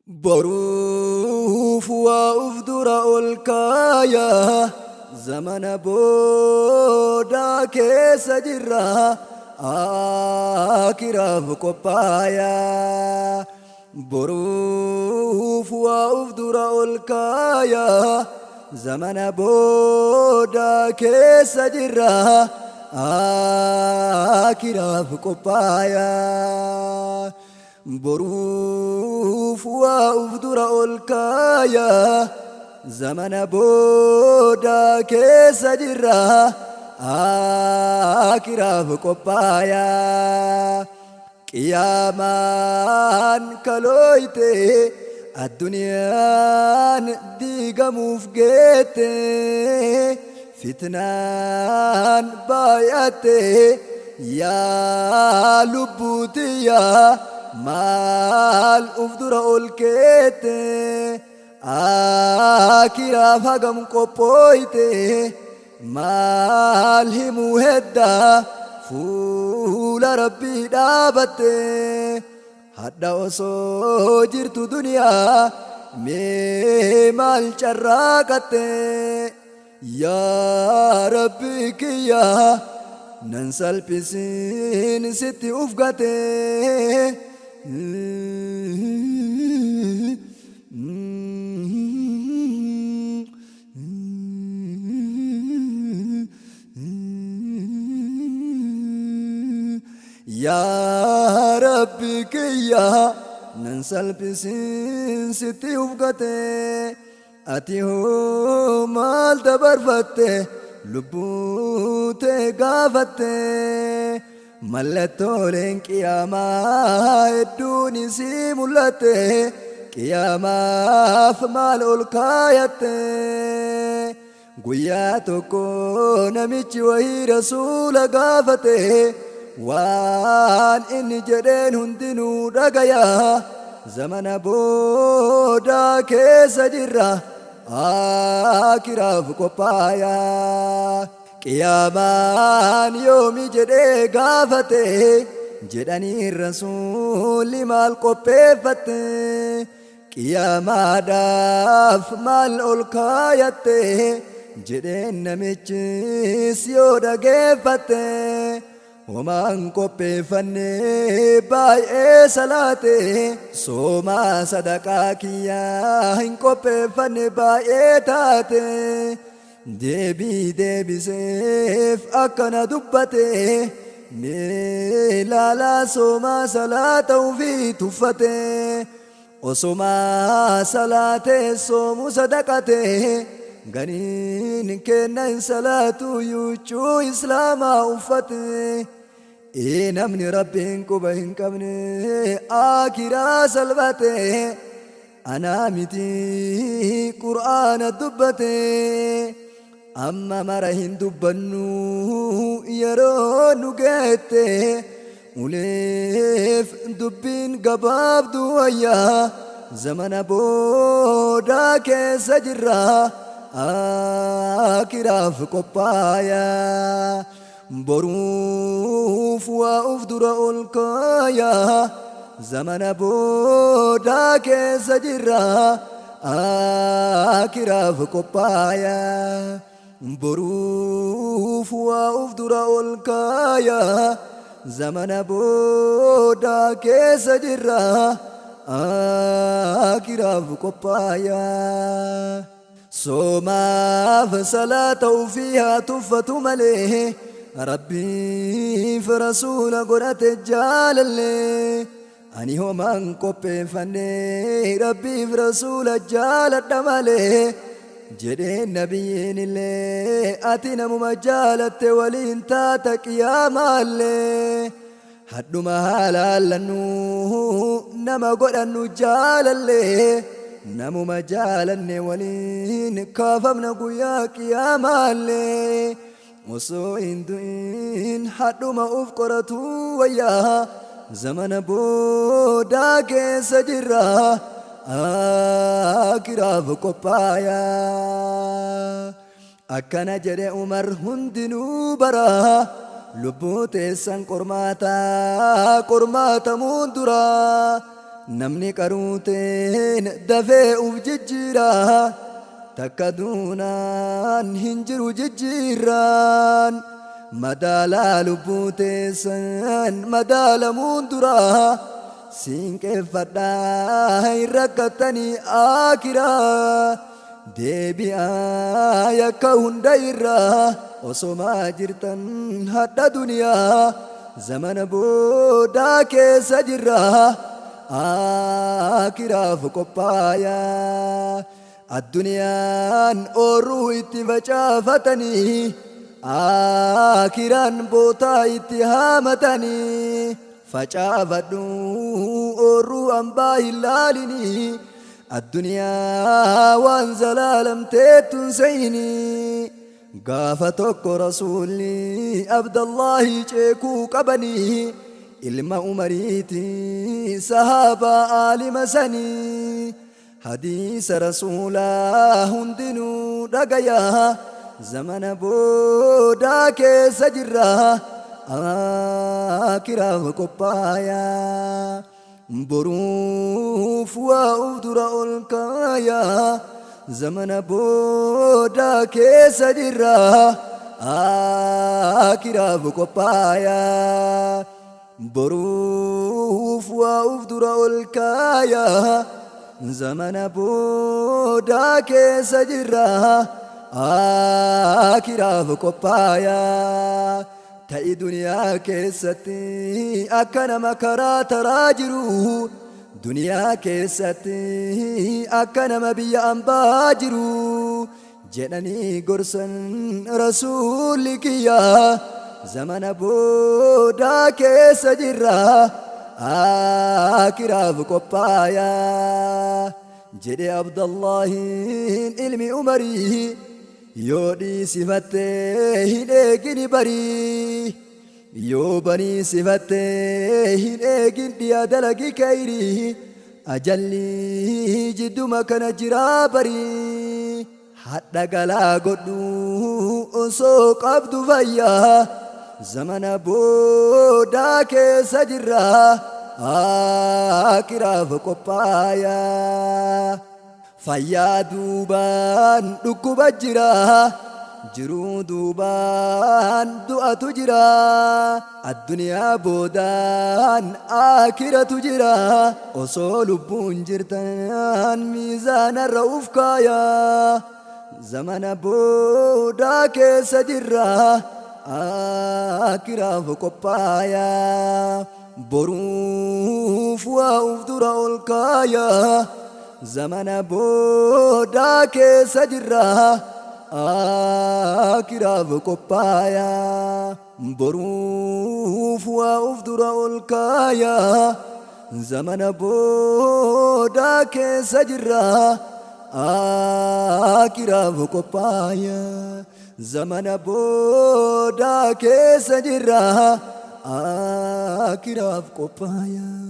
بروف وأفدر الكايا زمن بودا كيس جرا آكرا بقبايا بروف وأفدر الكايا زمن بودا كيس جرا آكرا بقبايا بروف وأفدر الكايا زمن بودا كيس جرا آكرا بقبايا قيامان كلويته الدنيا ديغموف جيته فتنان بايته يا لبوتي يا مال أفدر الكيته آكرا فقم قبويته مال همو هدا فول ربي دابته هدا وصو جرت دنيا مال شراكته يا ربي كيا ننسى البسين ستي أفقته يا ربي كيا ننسى البسين ستي أفقته أتيهو مال دبرفته لبوته قافته ملتولين قياما الدوني سيمولته قياما فمال الكايته قياتكو نميتي وهي رسول قافته وان إني جدين هندنو رقيا زمن بودا كيس جرا آكرا فقبايا قيامان يومي جدي قافته جدني الرسول مال قبيفته قياما داف مال الكايته جدين نميتشيس يودا قيفته ومان قبيفني باي صلاته سوما صدقا كيا هن قبيفني باي تاته ديبي سيف أكنا دبته ميلالا سوما صلاة في تفته وسوما صلاة سوم صدقته غنين كنا صلاة يوچو إسلاما أفته نمني ربين كبهن كبني آكرا سلبته أنا متي قرآن دبته أما مرهن دبنو يرون قيته وليف دبين قباب دويا زمن بودا كيس جرا آكرا فقبايا بروف وأفدر الكايا زمن بودا كيس جرا آكرا فقبايا بروف وأفدر الكايا زمن بودا كيس جرا آكرا فقبايا صوما فصلاة فيها تفة مليه ربي فرسول قرأت الجال اللي أني هو من قبي فني ربي فرسول الجال الدمالي جدين نبيين اللي أتنا ممجالة ولين تاتك يا مالي حد ما هلالنو نما قرأنو جال اللي نمو مجالني ولين كافمنا قياك يا مالي وصوين دوين حد ما أفقرتو وياها زمن بودا كيس جرا آكرا فقبايا أكنا جري عمر هندنو برا لبوت سن قرماتا مندرا namni qaruuteen dafee uf jijjiira takka duunaan hin jiru jijjiirraan madaalaa lubbuu teessan madaalamuun dura siinqeeffadhaa hin rakkattanii aakiraa deebi'aa yakka hunda irraa osomaa jirtan hadha duniyaa zamana boodaa keessa jirra aakiraaf qophaayaa adduniyaan oorruu itti facaafatanii aakiraan bootaa itti haamatanii facaafadhu oorruu hambaa hin laalinii addunyaa waan zalaalamteettun seyinii gaafa tokko rasuulli abdallahi ceekuu qabanii ilma umariiti sahaabaa aalima sanii hadiisa rasuulaa hundinuu dhagayaa zamana boodaa keessa jirra aakiraaf qophaayaa boruuf waa uf dura ol kaayaa zamana boodaa keessa jirra aakiraaf qophaayaa boruuf waa uf dura ol kaayaa zamana boodaa keessa jirra aakiraaf qophaayaa ta'i duniyaa keessatti akka nama karaa taraa jiru duniyaa keessatti akka nama biyya ambaa jiru jedhanii gorsan rasuulli kiyyaa zamana boodaa keessa jirra aakiraaf qophaayaa jedhe abdallahiin ilmi umarii yoo dhiisifattee hin eegini barii yoo banii sifattee hin eegin dhiya dalagi kayrii ajalli jidduma kana jiraa barii hadha galaa godhu osoo qabdu fayyaa zamana boodaa keessa jirra aakiraaf qophaayaa fayyaa duubaan dhukkuba jira jiruu duubaan du'atu jira addunyaa boodaan aakiratu jira osoo lubbuun jirtan miizaanarra uf kaayaa zamana boodaa keessa jirra aakiraaf qophaayaa boruuf waa uf dura ol kaayaa zamana boodaa keessa jirra aakiraaf qophaayaa boruuf waa uf dura ol kaayaa zamana boodaa keessa jirra aakiraaf qophaayaa zamana boodaa keessa jirra aakiraaf qophaayaa